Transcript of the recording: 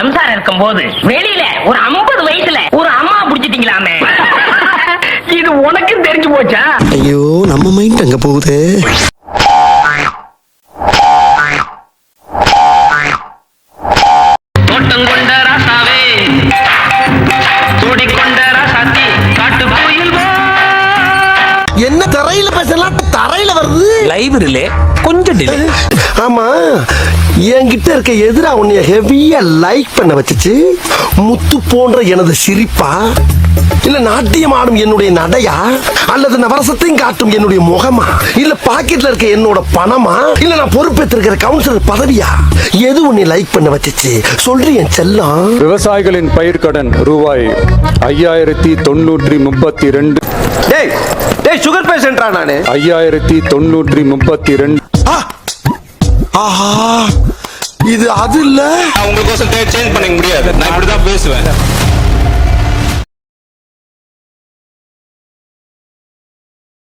சம்சாரம் இருக்கும் போது வெளியில ஒரு 50 வயசுல ஒரு அம்மா புடிச்சிட்டீங்களாமே. இது உனக்கு தெரிஞ்சு போச்சா? ஐயோ நம்ம மைண்ட் அங்க போகுது. தோட்டம் கொண்ட ராசாவே, தோடிக்கொண்ட ராசாத்தி, காட்டு கோயில் என்ன தரையில பேசலாம், தரையில வருது. லைப்ரரியில கொஞ்சம் டிலே. ஆமா, என்கிட்ட இருக்க எதிரா உன்னைய ஹெவியா லைக் பண்ண வச்சுச்சு முத்து போன்ற எனது சிரிப்பா, இல்ல நாட்டியம் ஆடும் என்னுடைய நடையா, அல்லது நவரசத்தையும் காட்டும் என்னுடைய முகமா, இல்ல பாக்கெட்ல இருக்க என்னோட பணமா, இல்ல நான் பொறுப்பேற்றிருக்கிற கவுன்சிலர் பதவியா? எது உன்னை லைக் பண்ண வச்சுச்சு சொல்றி என் செல்லம்? விவசாயிகளின் பயிர்க்கடன் ரூபாய் 5932. டேய் டேய் சுகர் பேஷண்டா நானு. 5932. ஆஹா, இது அது இல்ல. உங்களுக்கோசம் சேஞ்ச் பண்ணிக்க முடியாது. நான் இப்படிதான் பேசுவேன்.